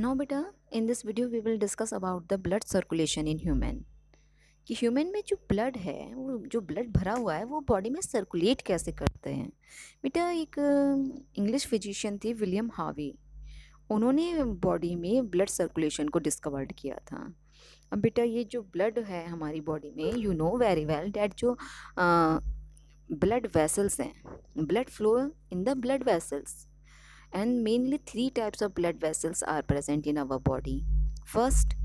Now beta, in this video we will discuss about the blood circulation in human. कि human में जो blood है, वो जो ब्लड भरा हुआ है वो बॉडी में सर्कुलेट कैसे करते हैं। बेटा, एक इंग्लिश फिजिशियन थे विलियम हार्वी, उन्होंने बॉडी में ब्लड सर्कुलेशन को डिस्कवर्ड किया था। अब बेटा, ये जो ब्लड है हमारी बॉडी में, you know very well that जो ब्लड वेसल्स हैं, blood flow in the blood vessels, and mainly 3 types of blood vessels are present in our body. First,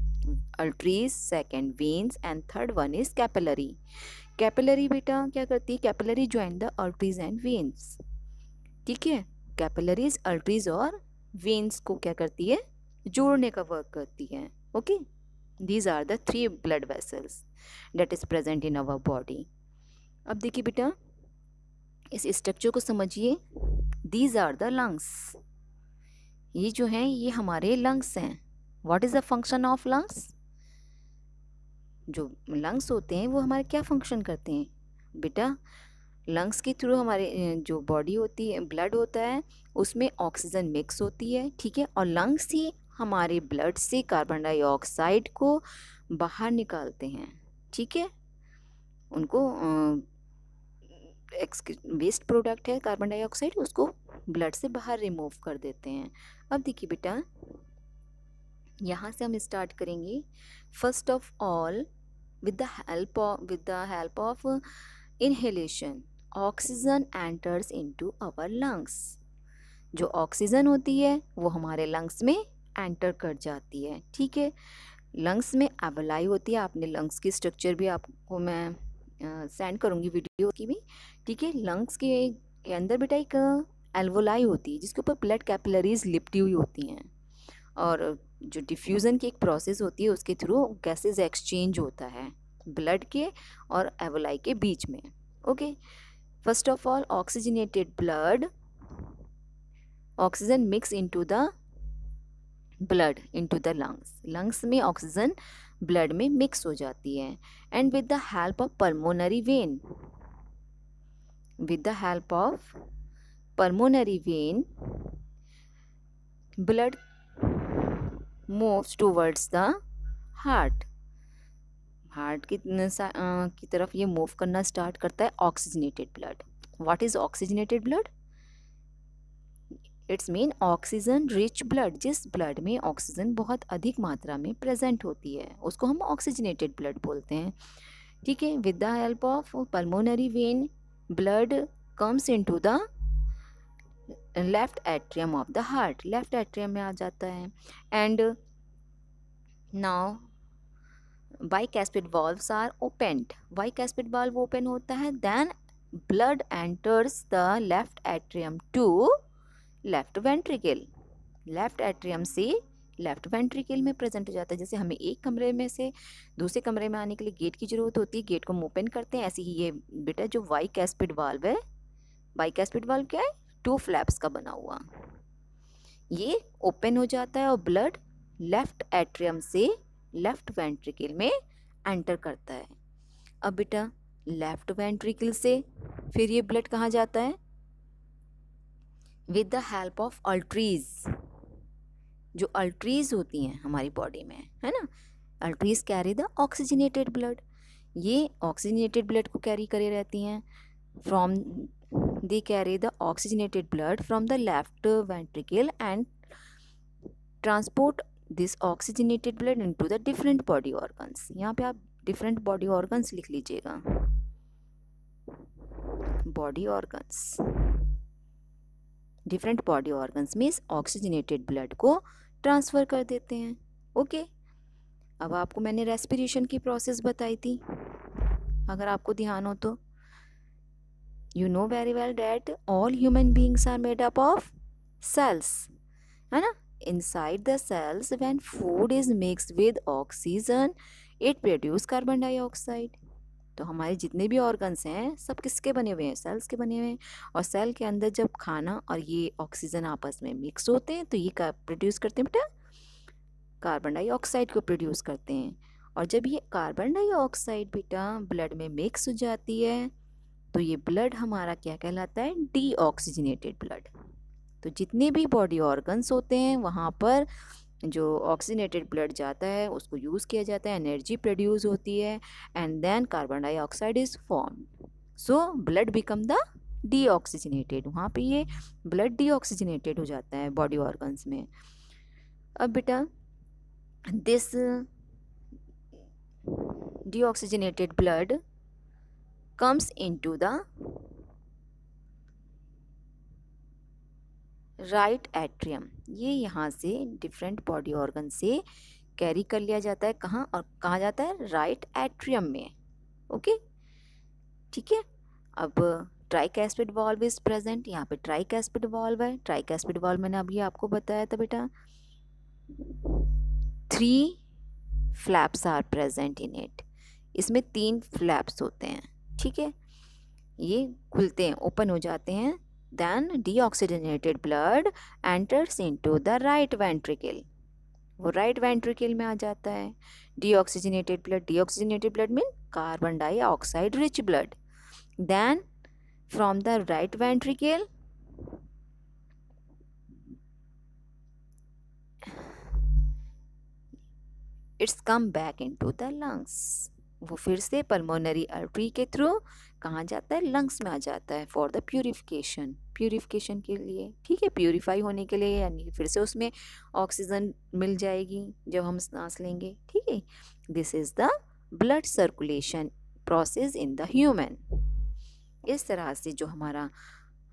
arteries, second veins, and third one is capillary. Capillary बेटा क्या करती है? Capillary join the arteries and veins. ठीक है, capillaries, arteries और veins को क्या करती है? जोड़ने का वर्क करती है. Okay, these are the 3 blood vessels that is present in our body. अब देखिए बेटा, इस स्ट्रक्चर को समझिए. These are the lungs. ये जो हैं ये हमारे लंग्स हैं. What is the function of lungs? जो लंग्स होते हैं वो हमारे क्या फंक्शन करते हैं बेटा? लंग्स के थ्रू हमारे जो बॉडी होती है, ब्लड होता है, उसमें ऑक्सीजन मिक्स होती है. ठीक है, और लंग्स ही हमारे ब्लड से कार्बन डाइऑक्साइड को बाहर निकालते हैं. ठीक है, उनको वेस्ट प्रोडक्ट है कार्बन डाइऑक्साइड, उसको ब्लड से बाहर रिमूव कर देते हैं. अब देखिए बेटा, यहाँ से हम स्टार्ट करेंगे. First of all, with the help of inhalation, oxygen enters into our lungs. जो ऑक्सीजन होती है वो हमारे लंग्स में एंटर कर जाती है. ठीक है, लंग्स में एल्वोलाई होती है. आपने लंग्स की स्ट्रक्चर भी आपको मैं सेंड करूँगी वीडियो की भी. ठीक है, लंग्स के अंदर बेटा एक एल्वोलाई होती है जिसके ऊपर ब्लड कैपिलरीज लिपटी हुई होती हैं, और जो डिफ्यूज़न की एक प्रोसेस होती है उसके थ्रू गैसेज एक्सचेंज होता है ब्लड के और एल्वोलाई के बीच में. Okay, first of all oxygenated blood, oxygen mix into the blood into the lungs. Lungs में ऑक्सीजन ब्लड में मिक्स हो जाती है. And with the help of pulmonary vein, with the help of pulmonary vein, blood moves towards the heart. Heart की तरफ ये move करना start करता है oxygenated blood. What is oxygenated blood? It's mean oxygen rich blood. जिस blood में oxygen बहुत अधिक मात्रा में प्रेजेंट होती है उसको हम ऑक्सीजनेटेड ब्लड बोलते हैं. ठीक है, with the help of pulmonary vein, blood comes into the left atrium of the heart. Left atrium में आ जाता है. And now bicuspid valves are opened. bicuspid valve open होता है. then blood enters the left atrium to left ventricle. Left atrium से left ventricle में present हो जाता है. जैसे हमें एक कमरे में से दूसरे कमरे में आने के लिए गेट की ज़रूरत होती है, गेट को हम ओपन करते हैं, ऐसे ही ये बेटा जो बाइकैस्पिड वाल्व है, बाइकैस्पिड वाल्व क्या है? 2 फ्लैप्स का बना हुआ. ये ओपन हो जाता है और ब्लड लेफ्ट एट्रियम से लेफ्ट वेंट्रिकल में एंटर करता है. अब बेटा, लेफ्ट वेंट्रिकल से फिर ये ब्लड कहाँ जाता है? With the help of arteries. जो आर्टरीज होती हैं हमारी बॉडी में, है ना, arteries carry the oxygenated blood. ये ऑक्सीजनेटेड ब्लड को कैरी करे रहती हैं. They carry the oxygenated blood from the left ventricle and transport this oxygenated blood into the different body organs. यहाँ पे आप डिफरेंट बॉडी ऑर्गन्स लिख लीजिएगा. Body organs, different body organs में ऑक्सीजनेटेड ब्लड को ट्रांसफ़र कर देते हैं. ओके, अब आपको मैंने रेस्पिरेशन की प्रोसेस बताई थी, अगर आपको ध्यान हो तो. You know very well that all human beings are made up of cells, है ना. Inside the cells when food is mixed with oxygen it produce carbon dioxide. तो हमारे जितने भी ऑर्गन्स हैं सब किसके बने हुए हैं? सेल्स के बने हुए हैं. और सेल के अंदर जब खाना और ये ऑक्सीजन आपस में मिक्स होते हैं तो ये प्रोड्यूस करते हैं बेटा? कार्बन डाइऑक्साइड को प्रोड्यूस करते हैं. और जब ये कार्बन डाइऑक्साइड बेटा ब्लड में मिक्स हो जाती है तो ये ब्लड हमारा क्या कहलाता है? Deoxygenated blood. तो जितने भी बॉडी ऑर्गन्स होते हैं वहाँ पर जो ऑक्सीजनेटेड ब्लड जाता है उसको यूज़ किया जाता है, एनर्जी प्रोड्यूस होती है, and then carbon dioxide is formed, so blood become the deoxygenated. वहाँ पे ये ब्लड डीऑक्सीजनेटेड हो जाता है बॉडी ऑर्गन्स में। अब बेटा this deoxygenated blood comes into the right atrium. ये यहाँ से डिफरेंट बॉडी ऑर्गन से कैरी कर लिया जाता है, कहाँ और कहाँ जाता है, राइट एट्रियम में। ओके ठीक है। अब ट्राइकैस्पिड वाल्व इज प्रेजेंट, यहाँ पे ट्राइकैस्पिड वाल्व है। ट्राइकैस्पिड वाल्व मैंने अभी आपको बताया था बेटा, 3 flaps are present in it. इसमें 3 फ्लैप्स होते हैं, ठीक है। ये खुलते हैं, ओपन हो जाते हैं। Then deoxygenated blood enters into the right ventricle, वो राइट वेंट्रिकल में आ जाता है। Deoxygenated blood mean carbon dioxide rich blood. Then from the right ventricle it's come back into the lungs, वो फिर से पल्मोनरी आर्टरी के थ्रू कहाँ जाता है, लंग्स में आ जाता है फॉर द प्यूरिफिकेशन के लिए, ठीक है, प्यूरिफाई होने के लिए, यानी फिर से उसमें ऑक्सीजन मिल जाएगी जब हम सांस लेंगे, ठीक है। This is the blood circulation process in the human. इस तरह से जो हमारा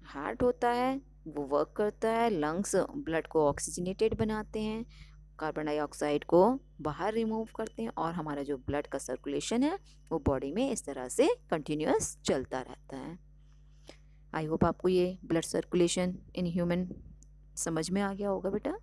हार्ट होता है वो वर्क करता है, लंग्स ब्लड को ऑक्सीजनेटेड बनाते हैं, कार्बन डाइऑक्साइड को बाहर रिमूव करते हैं, और हमारा जो ब्लड का सर्कुलेशन है वो बॉडी में इस तरह से कंटिन्यूअस चलता रहता है। आई होप आपको ये ब्लड सर्कुलेशन इन ह्यूमन समझ में आ गया होगा बेटा।